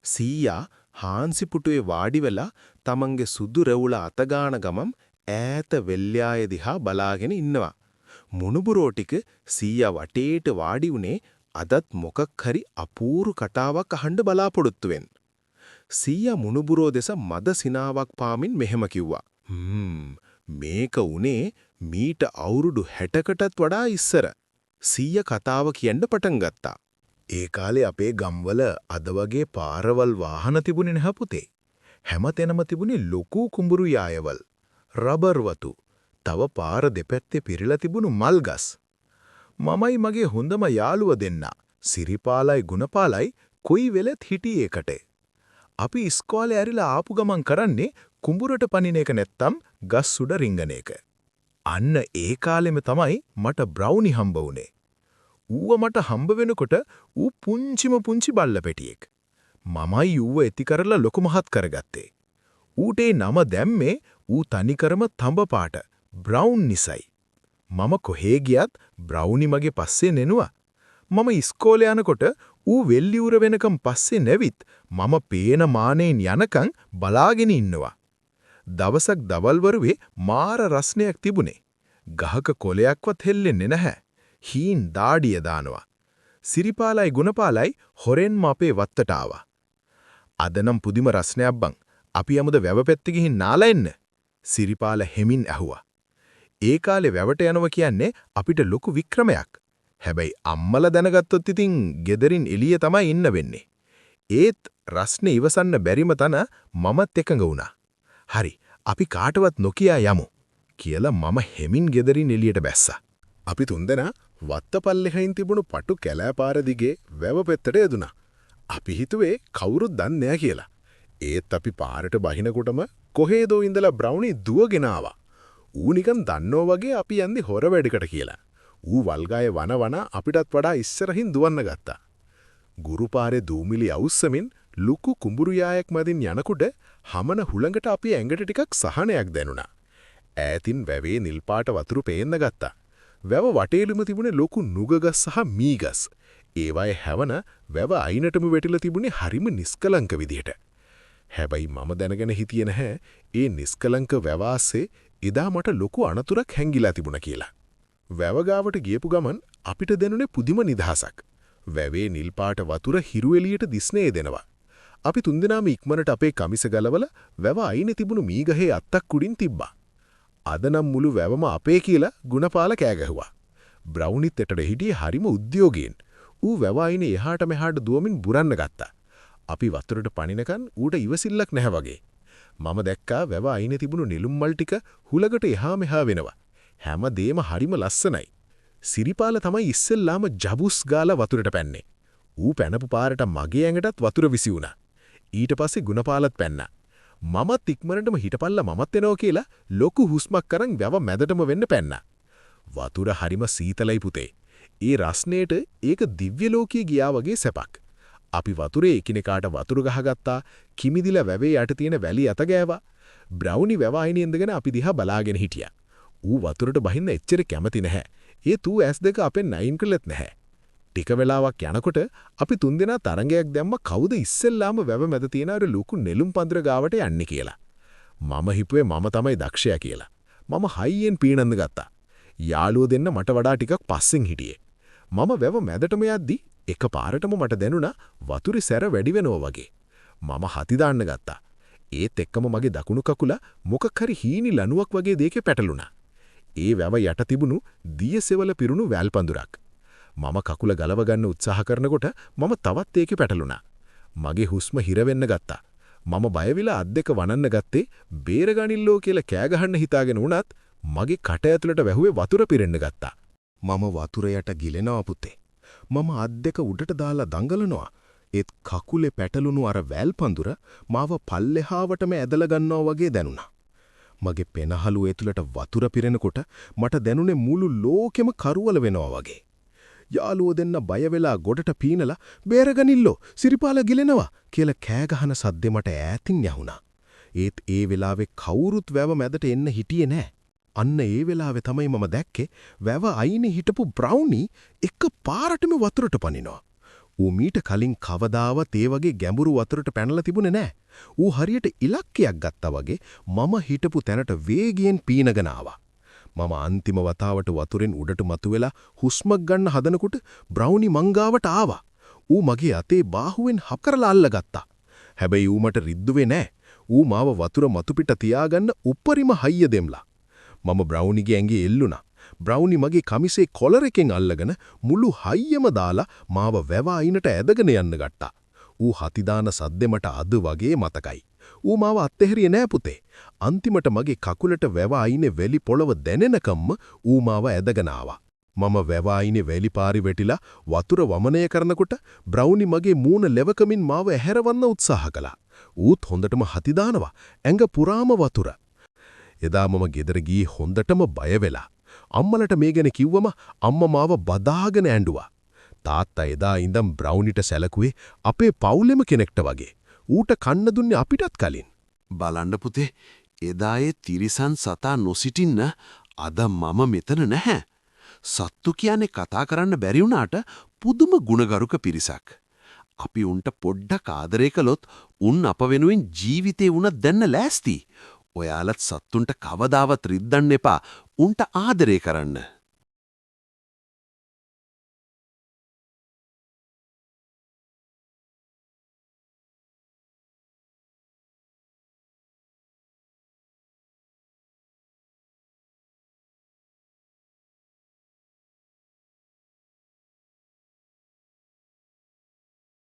සීයා හාන්සිපුටුවේ වාඩි වෙලා තමන්ගේ සුදු රැවුල අතගාන ගමම් ඈත වෙල්යාය දිහා බලාගෙන ඉන්නවා. මුණුබුරෝ ටික සීයා වටේට වාඩි උනේ අදත් මොකක් හරි අපූරු කතාවක් අහන්න බලාපොරොත්තු වෙන්න. සීයා මුණුබුරෝ දෙස මද සිනාවක් පාමින් මෙහෙම කිව්වා. මේක උනේ මීට අවුරුදු 60කටත් වඩා ඉස්සර. සීයා කතාව කියන්න පටන් ගත්තා. ඒ කාලේ අපේ ගම්වල අද වගේ පාරවල් වාහන තිබුණේ නැහැ පුතේ. හැමතැනම තිබුණේ ලොකු කුඹුරු යායවල්, රබර් වතු, තව පාර දෙපැත්තේ පිරලා තිබුණු මල් ගස්. මමයි මගේ හොඳම යාළුව දෙන්නා, සිරිපාලයි ගුණපාලයි කොයි වෙලෙත් හිටියේ එකට. අපි ඉස්කෝලේ ඇරිලා ආපු ගමන් කරන්නේ කුඹුරට පනින එක නැත්තම් ගස් උඩ රිංගන එක. අන්න ඒ කාලෙම තමයි මට බ්‍රවුනි හම්බ වුණේ. ඌව මට හම්බ වෙනකොට ඌ පුංචි බල්ල පැටියෙක්. මමයි ඌව ඇති කරලා ලොකු මහත් කරගත්තේ. ඌට ඒ නම දැම්මේ ඌ තනිකරම තඹ පාට බ්‍රවුන් නිසයි. මම කොහේ ගියත් බ්‍රවුනි මගේ පස්සේ නෙනුවා. මම ඉස්කෝලේ යනකොට ඌ වෙල්ලිউර වෙනකම් පස්සේ නැවිත් මම පේන මානෙන් යනකම් බලාගෙන ඉන්නවා. දවසක් දවල් වරුවේ මාර රස්නයක් තිබුණේ. ගහක කොලයක්වත් හෙල්ලෙන්නේ නැහැ. හීන් දාඩිය දානවා. සිරිපාලයි ගුණපාලයි හොරෙන්ම අපේ වත්තට ආවා. අදනම් පුදුම රස්නයක් බං. අපි යමුද වැව පැත්තේ ගිහින් නාලා එන්න? සිරිපාල හෙමින් ඇහුවා. ඒ කාලේ වැවට යනවා කියන්නේ අපිට ලොකු වික්‍රමයක්. හැබැයි අම්මලා දැනගත්තොත් ඉතින් ගෙදරින් එළිය තමයි ඉන්න වෙන්නේ. ඒත් රස්නේ ඉවසන්න බැරිම තන මමත් එකඟ වුණා. හරි, අපි කාටවත් නොකියා යමු කියලා මම හෙමින් ගෙදරින් එළියට බැස්සා. අපි තුන්දෙනා වත්තපල්ලෙහින් තිබුණු පටු කැලෑපාර දිගේ වැව පෙත්තට යදුනා. අපි හිතුවේ කවුරුත් දන්නේ නැහැ කියලා. ඒත් අපි පාරට බහිනකොටම කොහේදෝ ඉඳලා බ්‍රවුනි දුවගෙන ආවා. ඌ නිකන් දන්නෝ වගේ අපි යන්නේ හොර වැඩකට කියලා. ඌ වල්ගායේ වන අපිටත් වඩා ඉස්සරහින් දුවන්න ගත්තා. ගුරුපාරේ දූමිලි අවුස්සමින් ලুকু කුඹුරු යායක් මැදින් යනකොට හමන හුළඟට අපි ඇඟට ටිකක් සහනයක් දැනුණා. ඈතින් වැවේ නිල් පාට වතුරු පේන්න ගත්තා. වැව වටේලුම තිබුණේ ලොකු නුගගස් සහ මීගස්. ඒවායේ හැවන වැව අයිනටම වැටිලා තිබුණේ හරිම නිස්කලංක විදියට. හැබැයි මම දැනගෙන හිටියේ නැහැ ඒ නිස්කලංක වැව ආස්සේ එදා මට ලොකු අනතුරක් හැංගිලා තිබුණා කියලා. වැව ගාවට ගියපු ගමන් අපිට දැනුනේ පුදුම නිදහසක්. වැවේ නිල් පාට වතුර හිරු එළියට දිස්නේ දෙනවා. අපි තුන්දෙනාම ඉක්මනට අපේ කමිස ගලවල වැව අයිනේ තිබුණු මීගහේ අත්තක් උඩින් තිබ්බා. අදනම් මුළු වැවම අපේ කියලා ගුණපාල කෑ ගැහුවා. බ්‍රවුනිත් එතට හිටියේ හරිම උද්‍යෝගයෙන්. ඌ වැව අයිනේ එහාට මෙහාට දුවමින් බුරන්න ගත්තා. අපි වතුරට පනිනකන් ඌට ඉවසිල්ලක් නැහැ වගේ. මම දැක්කා වැව අයිනේ තිබුණු නිලුම් මල් ටික හුලකට එහා මෙහා වෙනවා. හැමදේම හරිම ලස්සනයි. සිරිපාල තමයි ඉස්සෙල්ලාම ජබුස් ගාලා වතුරට පැන්නේ. ඌ පැනපු පාරට මගේ ඇඟටත් වතුර විසි වුණා. ඊට පස්සේ ගුණපාලත් පැන්නා. මමත් ඉක්මනටම හිටපල්ලා මමත් එනවා කියලා ලොකු හුස්මක් අරන් වැව මැදටම වෙන්න පැන්නා. වතුර හරිම සීතලයි පුතේ. ඒ රස්නේට ඒක දිව්‍ය ලෝකයේ ගියා වගේ සැපක්. අපි වතුරේ එකිනෙකාට වතුර ගහගත්තා. කිමිදිලා වැවේ යට තියෙන වැලි අත ගෑවා. බ්‍රවුනි වැව අයිනේ ඉඳගෙන අපි දිහා බලාගෙන හිටියා. ඌ වතුරට බහින්න එච්චර කැමති නැහැ. ඒත් ඌ ඇස් දෙක අපෙන් නයින් කළෙත් නැහැ. ටික වෙලාවක් යනකොට අපි තුන්දෙනා තරංගයක් දැම්ම කවුද ඉස්සෙල්ලාම වැව මැද තියෙන අර ලොකු නෙළුම් පඳුර ගාවට යන්නේ කියලා. මම හිතුවේ මම තමයි දක්ෂයා කියලා. මම හයියෙන් පීනන්න ගත්තා. යාළුවෝ දෙන්න මට වඩා ටිකක් පස්සෙන් හිටියේ. මම වැව මැදටම යද්දි එකපාරටම මට දැනුණා වතුරේ සැර වැඩි වෙනවා වගේ. මම හති දාන්න ගත්තා. ඒත් එක්කම මගේ දකුණු කකුල මොකක් හරි හීනි ලණුවක් වගේ දෙයක පැටලුණා. ඒ වැව යට තිබුණු දියසෙවල පිරුණු වැල් පඳුරක්. මම කකුල ගලව ගන්න උත්සාහ කරනකොට මම තවත් ඒකේ පැටලුණා. මගේ හුස්ම හිර වෙන්න ගත්තා. මම බය වෙලා අත් දෙක වනන්න ගත්තේ බේරගනිල්ලෝ කියලා කෑ ගහන්න හිතාගෙන වුණත් මගේ කට ඇතුළට වැහුවේ වතුර පිරෙන්න ගත්තා. මම වතුර යට ගිලෙනවා පුතේ. මම අත් දෙක උඩට දාලා දඟලනවා. ඒත් කකුලේ පැටලුණු අර වැල් පඳුර මාව පල්ලෙහාවටම ඇදලා ගන්නවා වගේ දැනුණා. මගේ පෙනහළු ඇතුළට වතුර පිරෙනකොට මට දැනුනේ මුළු ලෝකෙම කරවල වෙනවා වගේ. යාළුවෝ දෙන්න බය වෙලා ගොඩට පීනලා බේරගනිල්ලෝ සිරිපාල ගිලෙනවා කියලා කෑ ගහන සද්දෙ මට ඈතින් යහුණා. ඒත් ඒ වෙලාවේ කවුරුත් වැව මැදට එන්න හිටියේ නෑ. අන්න ඒ වෙලාවේ තමයි මම දැක්කේ වැව අයිනේ හිටපු බ්‍රවුනි එක පාරටම වතුරට පනිනවා. ඌ මීට කලින් කවදාවත් ඒ වගේ ගැඹුරු වතුරට පැනලා තිබුණේ නැහැ. ඌ හරියට ඉලක්කයක් ගත්තා වගේ මම හිටපු තැනට වේගයෙන් පීනගෙන ආවා. මම අන්තිම වතාවට වතුරෙන් උඩට මතුවෙලා හුස්මක් ගන්න හදනකොට බ්‍රවුනි මංගාවට ආවා. ඌ මගේ අතේ බාහුවෙන් හකරලා අල්ලගත්තා. හැබැයි ඌ මට රිද්දුවේ නැහැ. ඌ මාව වතුර මතුපිට තියාගන්න උපරිම හයිය දෙම්ලා. මම බ්‍රවුනිගේ ඇඟේ එල්ලුණා. බ්‍රවුනි මගේ කමිසේ කොලර් එකෙන් අල්ලගෙන මුළු හයියම දාලා මාව වැව අයිනට ඇදගෙන යන්න ගත්තා. ඌ හතිදාන සද්දෙ මට අද වගේ මතකයි. ඌ මාව අත්හැරියේ නෑ පුතේ. අන්තිමට මගේ කකුලට වැව අයිනේ වැලි පොළව දැනෙනකම්ම ඌ මාව ඇදගෙන ආවා. මම වැව අයිනේ වැලි පාරි වැටිලා වතුර වමනය කරනකොට බ්‍රවුනි මගේ මූණ ලෙවකමින් මාව ඇහැරවන්න උත්සාහ කළා. ඌත් හොඳටම හතිදානවා. ඇඟ පුරාම වතුර. එදා මම ගෙදර ගියේ හොඳටම බය වෙලා. අම්මලට මේ ගැන කිව්වම අම්මා මාව බදාගෙන ඇඬුවා. තාත්තා එදා ඉඳන් බ්‍රවුනිට සැලකුවේ අපේ පවුලෙම කෙනෙක්ට වගේ. ඌට කන්න දුන්නේ අපිටත් කලින්. බලන්න පුතේ, එදා ඒ තිරිසන් සතා නොසිටින්න අද මම මෙතන නැහැ. සත්තු කියන්නේ කතා කරන්න බැරි වුණාට පුදුම ගුණගරුක පිරිසක්. අපි උන්ට පොඩ්ඩක් ආදරය කළොත් උන් අප වෙනුවෙන් ජීවිතේ වුණත් දෙන්න ලෑස්ති. ඔයාලත් සත්තුන්ට කවදාවත් රිද්දන්න එපා. උන්ට ආදරය කරන්න.